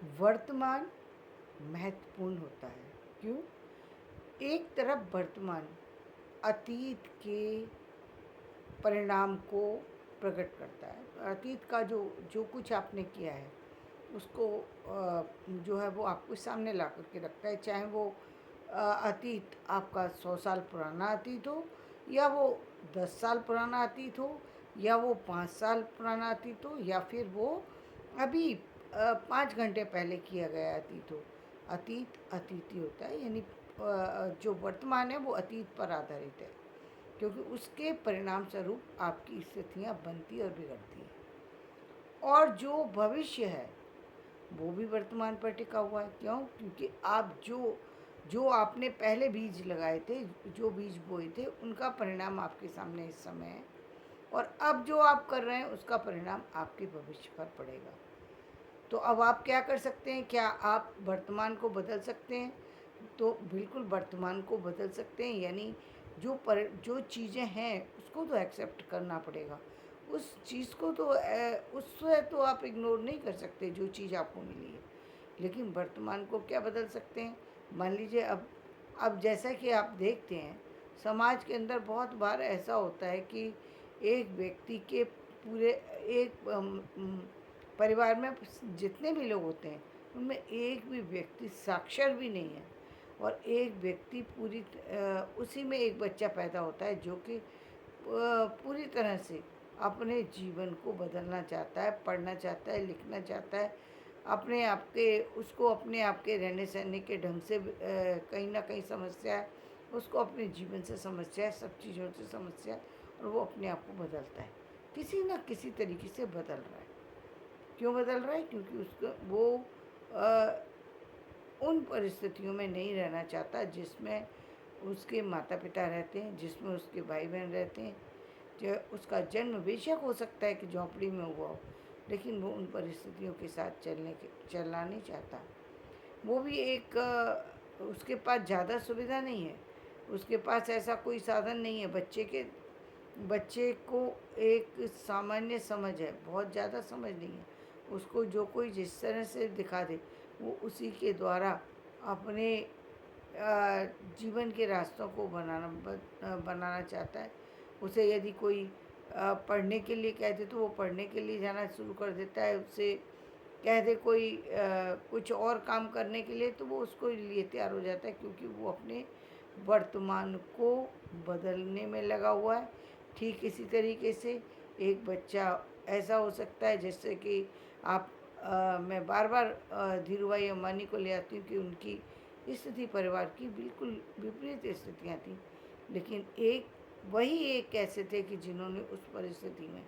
वर्तमान महत्वपूर्ण होता है। क्यों? एक तरफ वर्तमान अतीत के परिणाम को प्रकट करता है। अतीत का जो जो कुछ आपने किया है उसको जो है वो आपको सामने ला कर के रखता है, चाहे वो अतीत आपका 100 साल पुराना अतीत हो, या वो 10 साल पुराना अतीत हो, या वो 5 साल पुराना अतीत हो, या फिर वो अभी 5 घंटे पहले किया गया अतीत हो। अतीत अतीत ही होता है, यानी जो वर्तमान है वो अतीत पर आधारित है, क्योंकि उसके परिणाम स्वरूप आपकी स्थितियाँ बनती और बिगड़ती हैं। और जो भविष्य है वो भी वर्तमान पर टिका हुआ है। क्यों? क्योंकि आप जो जो आपने पहले बीज लगाए थे, जो बीज बोए थे, उनका परिणाम आपके सामने इस समय है, और अब जो आप कर रहे हैं उसका परिणाम आपके भविष्य पर पड़ेगा। तो अब आप क्या कर सकते हैं? क्या आप वर्तमान को बदल सकते हैं? तो बिल्कुल वर्तमान को बदल सकते हैं, यानी जो चीज़ें हैं उसको तो एक्सेप्ट करना पड़ेगा। उस चीज़ को तो उससे तो आप इग्नोर नहीं कर सकते जो चीज़ आपको मिली है। लेकिन वर्तमान को क्या बदल सकते हैं? मान लीजिए अब जैसा कि आप देखते हैं समाज के अंदर बहुत बार ऐसा होता है कि एक व्यक्ति के पूरे एक परिवार में जितने भी लोग होते हैं उनमें एक भी व्यक्ति साक्षर भी नहीं है, और एक व्यक्ति उसी में एक बच्चा पैदा होता है जो कि पूरी तरह से अपने जीवन को बदलना चाहता है, पढ़ना चाहता है, लिखना चाहता है, अपने आप के रहने सहने के ढंग से कहीं ना कहीं समस्या है, उसको अपने जीवन से समस्या है, सब चीज़ों से समस्या है, और वो अपने आप को बदलता है, किसी न किसी तरीके से बदल रहा है। क्यों बदल रहा है? क्योंकि उसको वो अ, उन परिस्थितियों में नहीं रहना चाहता जिसमें उसके माता पिता रहते हैं, जिसमें उसके भाई बहन रहते हैं। जो उसका जन्म बेशक हो सकता है कि झोंपड़ी में हुआ हो, लेकिन वो उन परिस्थितियों के साथ चलना नहीं चाहता। वो भी उसके पास ज़्यादा सुविधा नहीं है, उसके पास ऐसा कोई साधन नहीं है। बच्चे को एक सामान्य समझ है, बहुत ज़्यादा समझ नहीं है। उसको जो कोई जिस तरह से दिखा दे वो उसी के द्वारा अपने जीवन के रास्तों को बनाना चाहता है। उसे यदि कोई पढ़ने के लिए कह दे तो वो पढ़ने के लिए जाना शुरू कर देता है। उससे कह दे कोई कुछ और काम करने के लिए तो वो उसको लिए तैयार हो जाता है, क्योंकि वो अपने वर्तमान को बदलने में लगा हुआ है। ठीक इसी तरीके से एक बच्चा ऐसा हो सकता है, जैसे कि मैं बार बार धीरूभाई अंबानी को ले आती हूँ कि उनकी स्थिति परिवार की बिल्कुल विपरीत स्थितियाँ थीं, लेकिन वही एक ऐसे थे कि जिन्होंने उस परिस्थिति में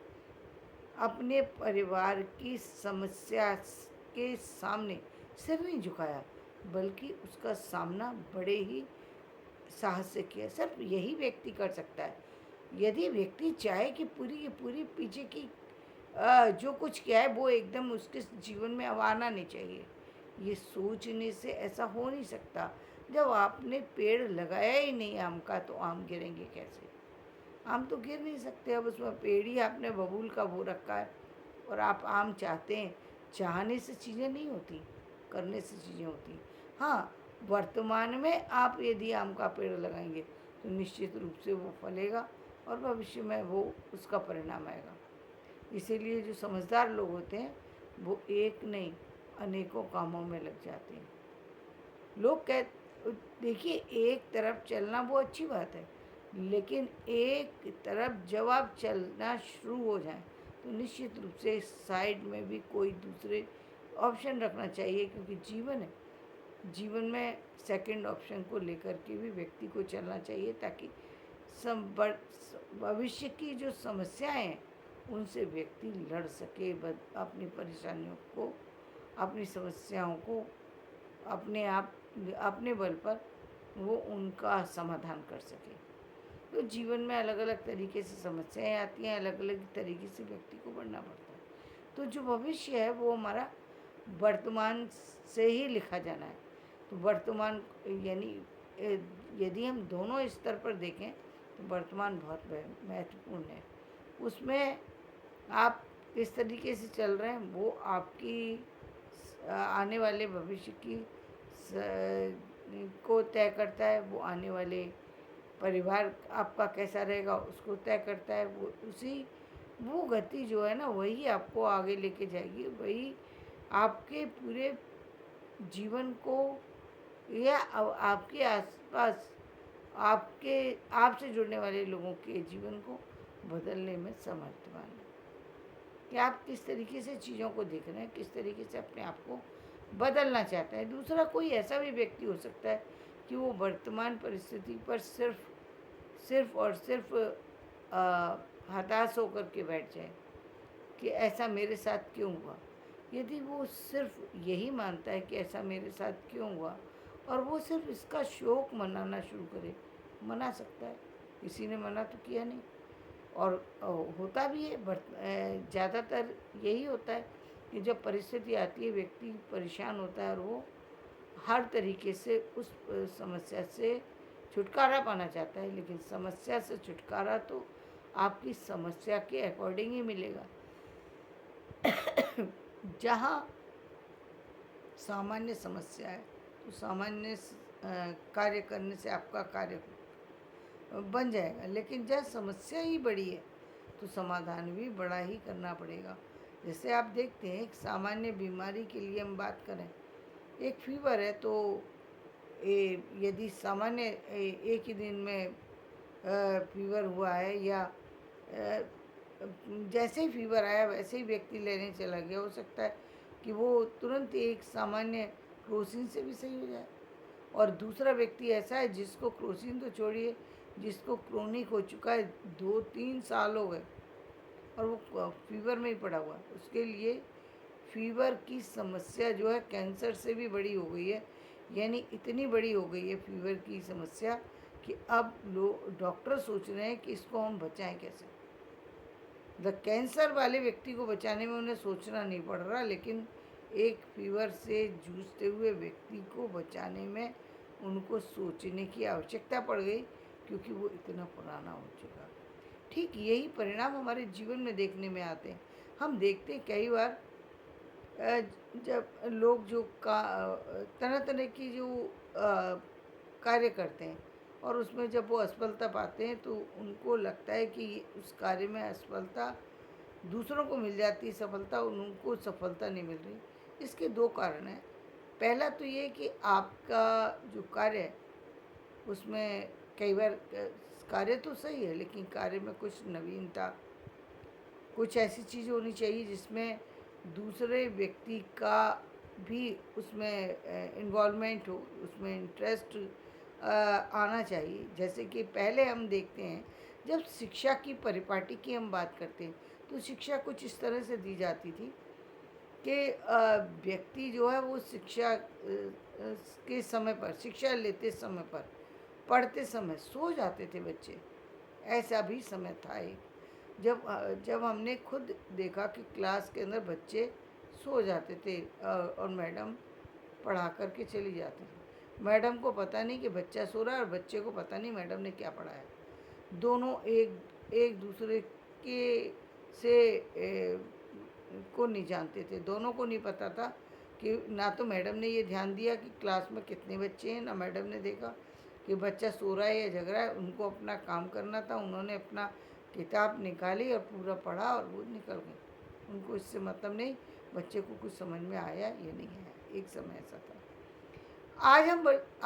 अपने परिवार की समस्या के सामने सिर नहीं झुकाया, बल्कि उसका सामना बड़े ही साहस से किया। सिर्फ यही व्यक्ति कर सकता है। यदि व्यक्ति चाहे कि पूरी की पूरी पीछे की जो कुछ किया है वो एकदम उसके जीवन में अब आना नहीं चाहिए, ये सोचने से ऐसा हो नहीं सकता। जब आपने पेड़ लगाया ही नहीं आम का, तो आम गिरेंगे कैसे? आम तो गिर नहीं सकते। अब उसमें पेड़ ही आपने बबूल का बो रखा है, और आप आम चाहते हैं। चाहने से चीज़ें नहीं होती, करने से चीज़ें होती। हाँ, वर्तमान में आप यदि आम का पेड़ लगाएंगे तो निश्चित रूप से वो फलेगा, और भविष्य में वो उसका परिणाम आएगा। इसीलिए जो समझदार लोग होते हैं वो एक नहीं अनेकों कामों में लग जाते हैं। लोग कह देखिए, एक तरफ चलना वो अच्छी बात है, लेकिन एक तरफ जब आप चलना शुरू हो जाएं तो निश्चित रूप से साइड में भी कोई दूसरे ऑप्शन रखना चाहिए, क्योंकि जीवन है। जीवन में सेकंड ऑप्शन को लेकर के भी व्यक्ति को चलना चाहिए, ताकि भविष्य की जो समस्याएं हैं उनसे व्यक्ति लड़ सके, अपनी परेशानियों को, अपनी समस्याओं को अपने बल पर वो उनका समाधान कर सके। तो जीवन में अलग अलग तरीके से समस्याएं आती हैं, अलग अलग तरीके से व्यक्ति को बढ़ना पड़ता है। तो जो भविष्य है वो हमारा वर्तमान से ही लिखा जाना है। तो वर्तमान यानी यदि हम दोनों स्तर पर देखें तो वर्तमान बहुत महत्वपूर्ण है। उसमें आप किस तरीके से चल रहे हैं वो आपकी आने वाले भविष्य की को तय करता है। वो आने वाले परिवार आपका कैसा रहेगा उसको तय करता है। वो गति जो है ना, वही आपको आगे लेके जाएगी, वही आपके पूरे जीवन को या आपके आसपास आपके आपसे जुड़ने वाले लोगों के जीवन को बदलने में समर्थवान है। कि आप किस तरीके से चीज़ों को देख रहे हैं, किस तरीके से अपने आप को बदलना चाहते हैं। दूसरा, कोई ऐसा भी व्यक्ति हो सकता है कि वो वर्तमान परिस्थिति पर सिर्फ और सिर्फ हताश होकर के बैठ जाए कि ऐसा मेरे साथ क्यों हुआ। यदि वो सिर्फ यही मानता है कि ऐसा मेरे साथ क्यों हुआ, और वो सिर्फ इसका शोक मनाना शुरू करे, मना सकता है, किसी ने मना तो किया नहीं। और होता भी है, ज़्यादातर यही होता है कि जब परिस्थिति आती है व्यक्ति परेशान होता है और वो हर तरीके से उस समस्या से छुटकारा पाना चाहता है। लेकिन समस्या से छुटकारा तो आपकी समस्या के अकॉर्डिंग ही मिलेगा। जहाँ सामान्य समस्या है तो सामान्य कार्य करने से आपका कार्य बन जाएगा। लेकिन जब समस्या ही बड़ी है तो समाधान भी बड़ा ही करना पड़ेगा। जैसे आप देखते हैं, एक सामान्य बीमारी के लिए हम बात करें, एक फीवर है तो यदि सामान्य एक ही दिन में फीवर हुआ है, या जैसे ही फीवर आया वैसे ही व्यक्ति लेने चला गया, हो सकता है कि वो तुरंत एक सामान्य क्रोसिन से भी सही हो जाए। और दूसरा व्यक्ति ऐसा है जिसको क्रोसिन तो छोड़िए, जिसको क्रोनिक हो चुका है, 2-3 साल हो गए और वो फीवर में ही पड़ा हुआ है। उसके लिए फीवर की समस्या जो है कैंसर से भी बड़ी हो गई है। यानी इतनी बड़ी हो गई है फीवर की समस्या कि अब डॉक्टर सोच रहे हैं कि इसको हम बचाएं कैसे। कैंसर वाले व्यक्ति को बचाने में उन्हें सोचना नहीं पड़ रहा, लेकिन एक फीवर से जूझते हुए व्यक्ति को बचाने में उनको सोचने की आवश्यकता पड़ गई, क्योंकि वो इतना पुराना हो चुका। ठीक यही परिणाम हमारे जीवन में देखने में आते हैं। हम देखते हैं कई बार जब लोग जो तरह तरह की जो कार्य करते हैं और उसमें जब वो असफलता पाते हैं तो उनको लगता है कि उस कार्य में असफलता दूसरों को मिल जाती है, सफलता उनको सफलता नहीं मिल रही। इसके 2 कारण हैं। पहला तो ये कि आपका जो कार्य है उसमें कई बार कार्य तो सही है, लेकिन कार्य में कुछ नवीनता, कुछ ऐसी चीज़ होनी चाहिए जिसमें दूसरे व्यक्ति का भी उसमें इन्वॉल्वमेंट हो, उसमें इंटरेस्ट आना चाहिए। जैसे कि पहले हम देखते हैं, जब शिक्षा की परिपाटी की हम बात करते हैं तो शिक्षा कुछ इस तरह से दी जाती थी कि व्यक्ति जो है वो शिक्षा के समय पर, शिक्षा लेते समय पर, पढ़ते समय सो जाते थे बच्चे। ऐसा भी समय था एक, जब हमने खुद देखा कि क्लास के अंदर बच्चे सो जाते थे और मैडम पढ़ा करके चली जाती थी। मैडम को पता नहीं कि बच्चा सो रहा है और बच्चे को पता नहीं मैडम ने क्या पढ़ाया। दोनों एक दूसरे के से को नहीं जानते थे, दोनों को नहीं पता था कि ना तो मैडम ने ये ध्यान दिया कि क्लास में कितने बच्चे हैं, ना मैडम ने देखा कि बच्चा सो रहा है या जग रहा है। उनको अपना काम करना था, उन्होंने अपना किताब निकाली और पूरा पढ़ा और वो निकल गए। उनको इससे मतलब नहीं बच्चे को कुछ समझ में आया या नहीं आया। एक समय ऐसा था।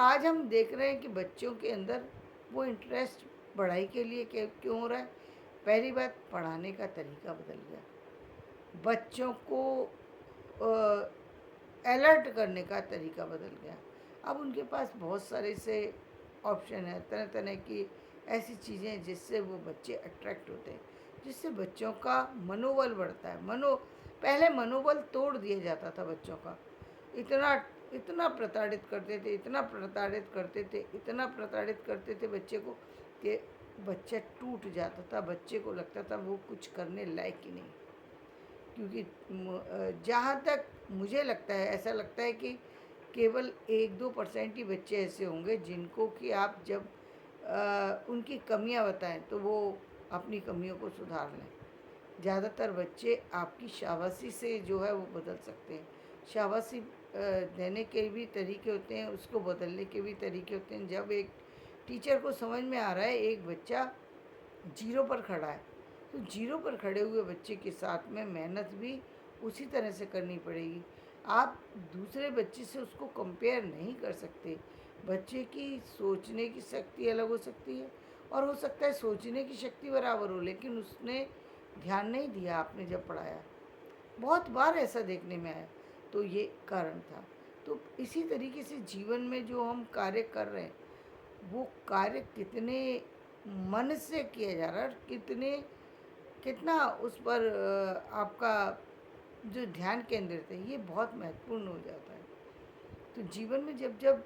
आज हम देख रहे हैं कि बच्चों के अंदर वो इंटरेस्ट पढ़ाई के लिए क्यों हो रहा है। पहली बात, पढ़ाने का तरीका बदल गया, बच्चों को अलर्ट करने का तरीका बदल गया। अब उनके पास बहुत सारे से ऑप्शन है, तरह तरह की ऐसी चीज़ें जिससे वो बच्चे अट्रैक्ट होते हैं, जिससे बच्चों का मनोबल बढ़ता है। पहले मनोबल तोड़ दिया जाता था बच्चों का। इतना प्रताड़ित करते थे, इतना प्रताड़ित करते थे बच्चे को कि बच्चा टूट जाता था। बच्चे को लगता था वो कुछ करने लायक ही नहीं। क्योंकि जहाँ तक मुझे लगता है, ऐसा लगता है कि केवल 1-2% ही बच्चे ऐसे होंगे जिनको कि आप जब उनकी कमियां बताएं तो वो अपनी कमियों को सुधार लें। ज़्यादातर बच्चे आपकी शाबाशी से जो है वो बदल सकते हैं, शाबाशी देने के भी तरीके होते हैं, उसको बदलने के भी तरीके होते हैं। जब एक टीचर को समझ में आ रहा है एक बच्चा जीरो पर खड़ा है, तो जीरो पर खड़े हुए बच्चे के साथ में मेहनत भी उसी तरह से करनी पड़ेगी। आप दूसरे बच्चे से उसको कंपेयर नहीं कर सकते। बच्चे की सोचने की शक्ति अलग हो सकती है, और हो सकता है सोचने की शक्ति बराबर हो, लेकिन उसने ध्यान नहीं दिया आपने जब पढ़ाया। बहुत बार ऐसा देखने में आया। तो ये कारण था। तो इसी तरीके से जीवन में जो हम कार्य कर रहे हैं, वो कार्य कितने मन से किया जा रहा है, और कितना उस पर आपका जो ध्यान केंद्रित है, ये बहुत महत्वपूर्ण हो जाता है। तो जीवन में जब जब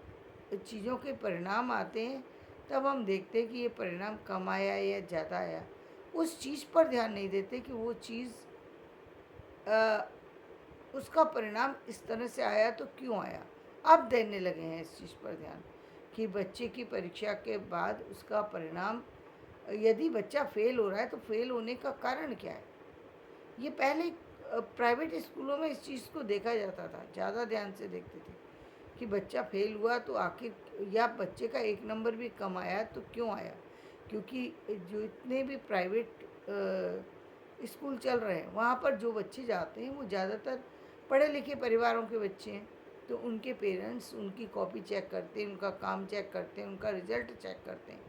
चीज़ों के परिणाम आते हैं, तब हम देखते हैं कि ये परिणाम कम आया या ज़्यादा आया। उस चीज़ पर ध्यान नहीं देते कि वो चीज़ उसका परिणाम इस तरह से आया तो क्यों आया। अब देने लगे हैं इस चीज़ पर ध्यान कि बच्चे की परीक्षा के बाद उसका परिणाम, यदि बच्चा फेल हो रहा है तो फेल होने का कारण क्या है। ये पहले प्राइवेट स्कूलों में इस चीज़ को देखा जाता था, ज़्यादा ध्यान से देखते थे कि बच्चा फेल हुआ तो आखिर, या बच्चे का एक नंबर भी कम आया तो क्यों आया। क्योंकि जो इतने भी प्राइवेट स्कूल चल रहे हैं, वहाँ पर जो बच्चे जाते हैं वो ज़्यादातर पढ़े लिखे परिवारों के बच्चे हैं। तो उनके पेरेंट्स उनकी कॉपी चेक करते हैं, उनका काम चेक करते हैं, उनका रिजल्ट चेक करते हैं।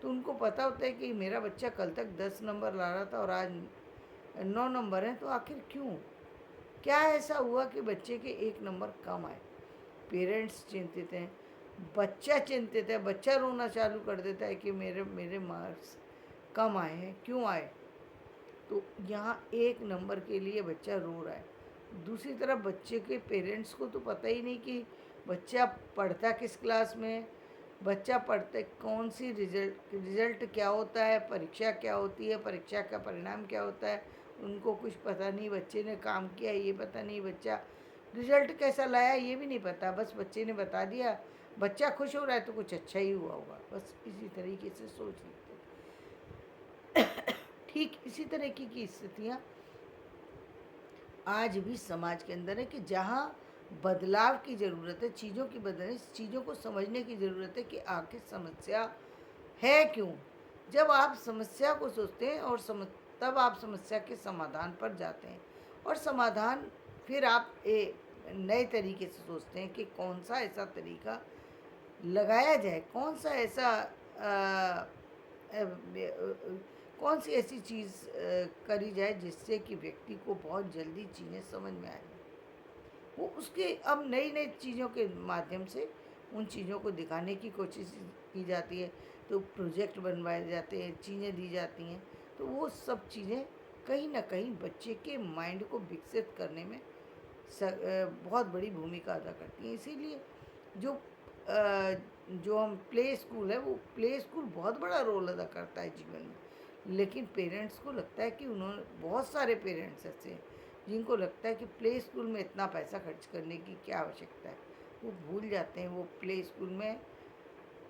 तो उनको पता होता है कि मेरा बच्चा कल तक 10 नंबर ला रहा था और आज 9 नंबर हैं, तो आखिर क्यों, क्या ऐसा हुआ कि बच्चे के एक नंबर कम आए। पेरेंट्स चिंतित हैं, बच्चा चिंतित है, बच्चा रोना चालू कर देता है कि मेरे मेरे मार्क्स कम आए हैं, क्यों आए। तो यहाँ एक नंबर के लिए बच्चा रो रहा है। दूसरी तरफ बच्चे के पेरेंट्स को तो पता ही नहीं कि बच्चा पढ़ता किस क्लास में है, बच्चा पढ़ते कौन सी, रिजल्ट क्या होता है, परीक्षा क्या होती है, परीक्षा का परिणाम क्या होता है, उनको कुछ पता नहीं। बच्चे ने काम किया ये पता नहीं, बच्चा रिजल्ट कैसा लाया ये भी नहीं पता, बस बच्चे ने बता दिया। बच्चा खुश हो रहा है तो कुछ अच्छा ही हुआ होगा, बस इसी तरीके से सोच लेते हैं। ठीक इसी तरह की स्थितियाँ आज भी समाज के अंदर है कि जहाँ बदलाव की ज़रूरत है, चीज़ों की बदलने, चीज़ों को समझने की ज़रूरत है कि आखिर समस्या है क्यों। जब आप समस्या को सोचते हैं और तब आप समस्या के समाधान पर जाते हैं, और समाधान फिर आप नए तरीके से सोचते हैं कि कौन सा ऐसा तरीका लगाया जाए, कौन सा ऐसा कौन सी ऐसी चीज़ करी जाए जिससे कि व्यक्ति को बहुत जल्दी चीज़ें समझ में आ जाए। वो उसके अब नई नई चीज़ों के माध्यम से उन चीज़ों को दिखाने की कोशिश की जाती है। तो प्रोजेक्ट बनवाए जाते हैं, चीज़ें दी जाती हैं। तो वो सब चीज़ें कहीं ना कहीं बच्चे के माइंड को विकसित करने में बहुत बड़ी भूमिका अदा करती हैं। इसीलिए जो जो हम प्ले स्कूल है, वो प्ले स्कूल बहुत बड़ा रोल अदा करता है जीवन में। लेकिन पेरेंट्स को लगता है कि उन्होंने, बहुत सारे पेरेंट्स ऐसे हैं जिनको लगता है कि प्ले स्कूल में इतना पैसा खर्च करने की क्या आवश्यकता है। वो भूल जाते हैं वो प्ले स्कूल में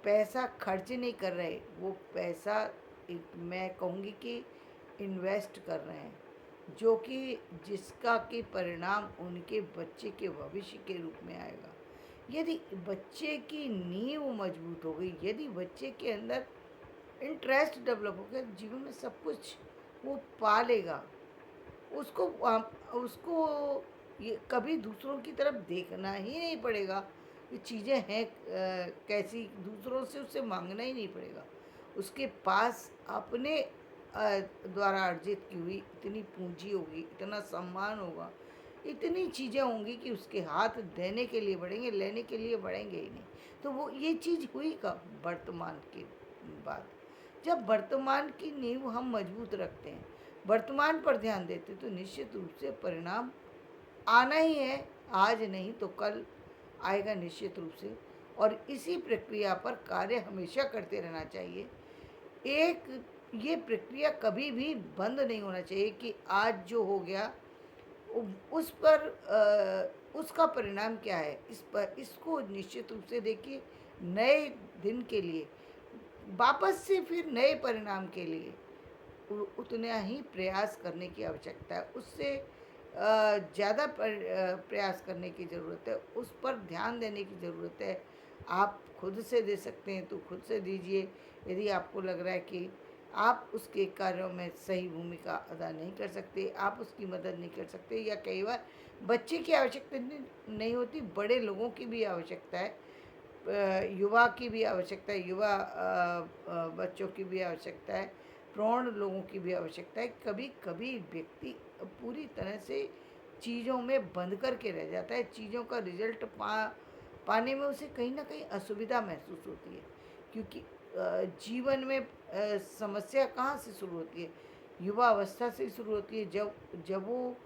पैसा खर्च नहीं कर रहे, वो पैसा एक, मैं कहूँगी कि इन्वेस्ट कर रहे हैं, जो कि जिसका कि परिणाम उनके बच्चे के भविष्य के रूप में आएगा। यदि बच्चे की नींव मजबूत हो गई, यदि बच्चे के अंदर इंटरेस्ट डेवलप हो गया, जीवन में सब कुछ वो पा लेगा। उसको उसको ये कभी दूसरों की तरफ देखना ही नहीं पड़ेगा, ये चीज़ें हैं कैसी, दूसरों से उसे मांगना ही नहीं पड़ेगा। उसके पास अपने द्वारा अर्जित की हुई इतनी पूंजी होगी, इतना सम्मान होगा, इतनी चीज़ें होंगी कि उसके हाथ देने के लिए बढ़ेंगे, लेने के लिए बढ़ेंगे ही नहीं। तो वो ये चीज़ हुई कब, वर्तमान के बाद। जब वर्तमान की नींव हम मजबूत रखते हैं, वर्तमान पर ध्यान देते, तो निश्चित रूप से परिणाम आना ही है, आज नहीं तो कल आएगा निश्चित रूप से। और इसी प्रक्रिया पर कार्य हमेशा करते रहना चाहिए। एक ये प्रक्रिया कभी भी बंद नहीं होना चाहिए कि आज जो हो गया उस पर उसका परिणाम क्या है, इस पर, इसको निश्चित रूप से देखिए, नए दिन के लिए वापस से फिर नए परिणाम के लिए उतना ही प्रयास करने की आवश्यकता है। उससे ज़्यादा प्रयास करने की ज़रूरत है, उस पर ध्यान देने की ज़रूरत है। आप खुद से दे सकते हैं तो खुद से दीजिए। यदि आपको लग रहा है कि आप उसके कार्यों में सही भूमिका अदा नहीं कर सकते, आप उसकी मदद नहीं कर सकते, या कई बार बच्चे की आवश्यकता नहीं होती, बड़े लोगों की भी आवश्यकता है, युवा की भी आवश्यकता है, युवा बच्चों की भी आवश्यकता है, प्रौढ़ लोगों की भी आवश्यकता है। कभी कभी व्यक्ति पूरी तरह से चीज़ों में बंद करके रह जाता है, चीज़ों का रिजल्ट पाने में उसे कहीं ना कहीं असुविधा महसूस होती है, क्योंकि जीवन में समस्या कहाँ से शुरू होती है? युवा अवस्था से ही शुरू होती है, जब जब वो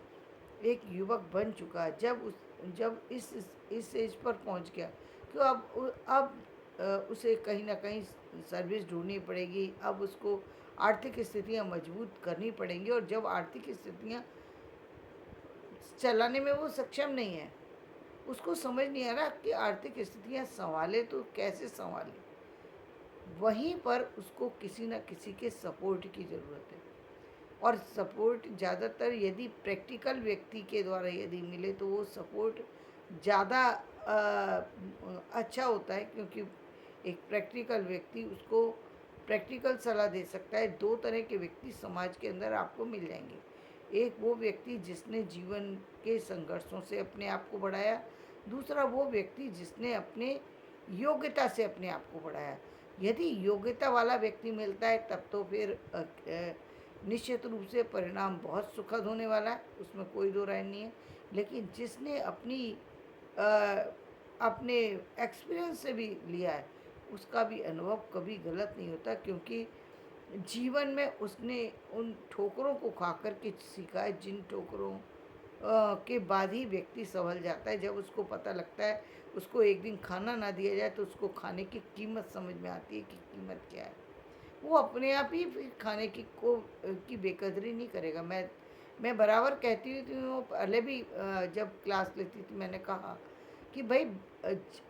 एक युवक बन चुका है, जब इस एज पर पहुंच गया, तो अब उसे कहीं ना कहीं सर्विस ढूंढनी पड़ेगी। अब उसको आर्थिक स्थितियां मजबूत करनी पड़ेंगी, और जब आर्थिक स्थितियां चलाने में वो सक्षम नहीं है, उसको समझ नहीं आ रहा कि आर्थिक स्थितियां संभाले तो कैसे संभाले, वहीं पर उसको किसी न किसी के सपोर्ट की ज़रूरत है। और सपोर्ट ज़्यादातर यदि प्रैक्टिकल व्यक्ति के द्वारा यदि मिले तो वो सपोर्ट ज़्यादा अच्छा होता है, क्योंकि एक प्रैक्टिकल व्यक्ति उसको प्रैक्टिकल सलाह दे सकता है। दो तरह के व्यक्ति समाज के अंदर आपको मिल जाएंगे। एक वो व्यक्ति जिसने जीवन के संघर्षों से अपने आप को बढ़ाया, दूसरा वो व्यक्ति जिसने अपने योग्यता से अपने आप को बढ़ाया। यदि योग्यता वाला व्यक्ति मिलता है तब तो फिर निश्चित रूप से परिणाम बहुत सुखद होने वाला है, उसमें कोई दो राय नहीं है। लेकिन जिसने अ, अपने एक्सपीरियंस से भी लिया है, उसका भी अनुभव कभी गलत नहीं होता, क्योंकि जीवन में उसने उन ठोकरों को खा कर के सीखा है, जिन ठोकरों के बाद ही व्यक्ति संभल जाता है। जब उसको पता लगता है, उसको एक दिन खाना ना दिया जाए तो उसको खाने की कीमत समझ में आती है कि कीमत क्या है। वो अपने आप ही फिर खाने की बेकदरी नहीं करेगा। मैं बराबर कहती हुई थी, वो पहले भी जब क्लास लेती थी मैंने कहा कि भाई,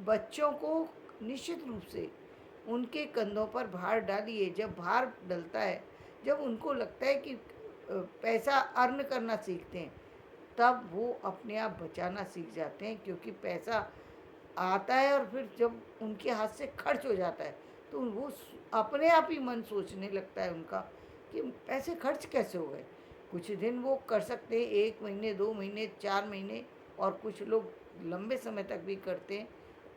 बच्चों को निश्चित रूप से उनके कंधों पर भार डालिए। जब भार डलता है, जब उनको लगता है कि पैसा अर्न करना सीखते हैं, तब वो अपने आप बचाना सीख जाते हैं, क्योंकि पैसा आता है और फिर जब उनके हाथ से खर्च हो जाता है तो वो अपने आप ही मन सोचने लगता है उनका कि पैसे खर्च कैसे हो गए। कुछ दिन वो कर सकते हैं, 1 महीने, 2 महीने, 4 महीने, और कुछ लोग लंबे समय तक भी करते हैं।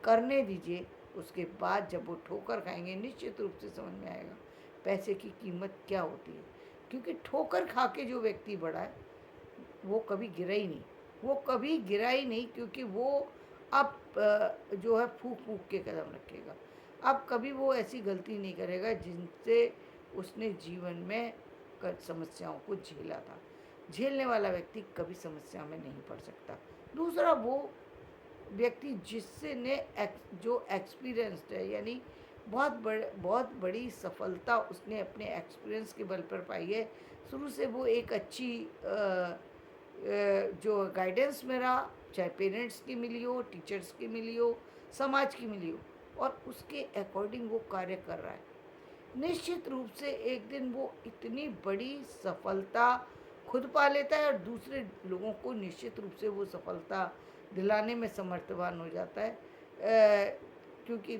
करने दीजिए, उसके बाद जब वो ठोकर खाएंगे निश्चित रूप से समझ में आएगा पैसे की कीमत क्या होती है। क्योंकि ठोकर खा के जो व्यक्ति बढ़ा है, वो कभी गिरा ही नहीं, वो कभी गिरा ही नहीं, क्योंकि वो अब जो है फूक फूक के कदम रखेगा। अब कभी वो ऐसी गलती नहीं करेगा जिनसे उसने जीवन में समस्याओं को झेला था। झेलने वाला व्यक्ति कभी समस्या में नहीं पड़ सकता। दूसरा वो व्यक्ति जिससे ने जो एक्सपीरियंस्ड है, यानी बहुत बड़ी सफलता उसने अपने एक्सपीरियंस के बल पर पाई है। शुरू से वो एक अच्छी जो गाइडेंस में रहा, चाहे पेरेंट्स की मिली हो, टीचर्स की मिली हो, समाज की मिली हो, और उसके अकॉर्डिंग वो कार्य कर रहा है। निश्चित रूप से एक दिन वो इतनी बड़ी सफलता खुद पा लेता है, और दूसरे लोगों को निश्चित रूप से वो सफलता दिलाने में समर्थवान हो जाता है, क्योंकि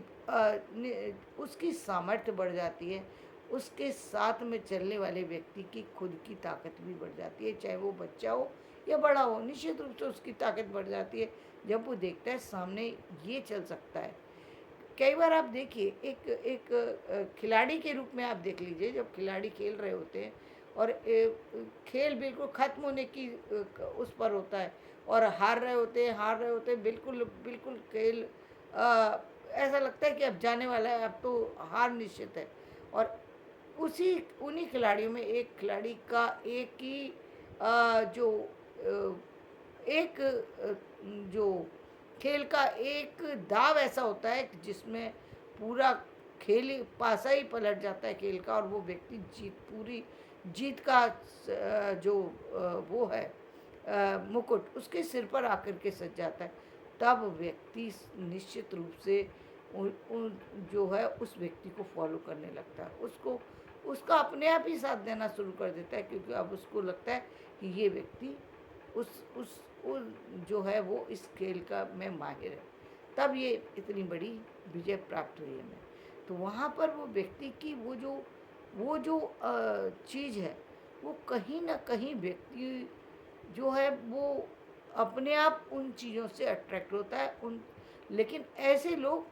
उसकी सामर्थ्य बढ़ जाती है। उसके साथ में चलने वाले व्यक्ति की खुद की ताकत भी बढ़ जाती है, चाहे वो बच्चा हो या बड़ा हो, निश्चित रूप से उसकी ताकत बढ़ जाती है जब वो देखता है सामने ये चल सकता है। कई बार आप देखिए, एक एक खिलाड़ी के रूप में आप देख लीजिए, जब खिलाड़ी खेल रहे होते हैं और खेल बिल्कुल ख़त्म होने की उस पर होता है, और हार रहे होते हैं, बिल्कुल बिल्कुल खेल ऐसा लगता है कि अब जाने वाला है, अब तो हार निश्चित है। और उन्हीं खिलाड़ियों में एक खिलाड़ी का एक ही जो एक जो खेल का एक दाव ऐसा होता है कि जिसमें पूरा खेल ही पासा ही पलट जाता है खेल का, और वो व्यक्ति पूरी जीत का जो वो है मुकुट उसके सिर पर आकर के सज जाता है। तब व्यक्ति निश्चित रूप से जो है उस व्यक्ति को फॉलो करने लगता है, उसको उसका अपने आप ही साथ देना शुरू कर देता है, क्योंकि अब उसको लगता है कि ये व्यक्ति उस जो है वो इस खेल का में माहिर है, तब ये इतनी बड़ी विजय प्राप्त हुई हमें। तो वहाँ पर वो व्यक्ति की वो जो चीज़ है, वो कहीं न कहीं व्यक्ति जो है वो अपने आप उन चीज़ों से अट्रैक्ट होता है। उन लेकिन ऐसे लोग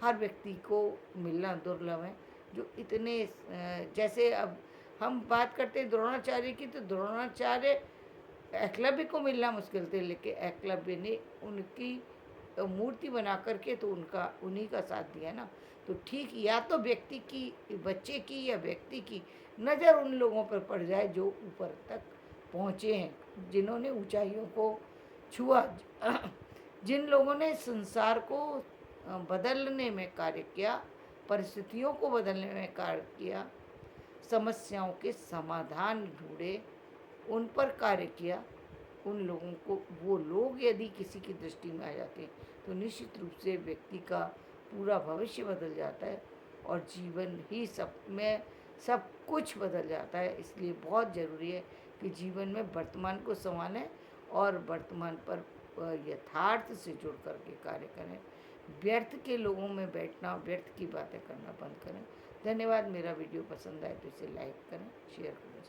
हर व्यक्ति को मिलना दुर्लभ है, जो इतने जैसे अब हम बात करते हैं द्रोणाचार्य की, तो द्रोणाचार्य एकलव्य को मिलना मुश्किल थे, लेकिन एकलव्य ने उनकी मूर्ति बना करके तो उनका उन्हीं का साथ दिया ना। तो ठीक, या तो व्यक्ति की, बच्चे की या व्यक्ति की नज़र उन लोगों पर पड़ जाए जो ऊपर तक पहुँचे हैं, जिन्होंने ऊंचाइयों को छुआ, जिन लोगों ने संसार को बदलने में कार्य किया, परिस्थितियों को बदलने में कार्य किया, समस्याओं के समाधान ढूंढे, उन पर कार्य किया, उन लोगों को, वो लोग यदि किसी की दृष्टि में आ जाते हैं तो निश्चित रूप से व्यक्ति का पूरा भविष्य बदल जाता है और जीवन ही सब में सब कुछ बदल जाता है। इसलिए बहुत ज़रूरी है कि जीवन में वर्तमान को संभालें और वर्तमान पर यथार्थ से जुड़ करके कार्य करें। व्यर्थ के लोगों में बैठना, व्यर्थ की बातें करना बंद करें। धन्यवाद। मेरा वीडियो पसंद आए तो इसे लाइक करें, शेयर करें।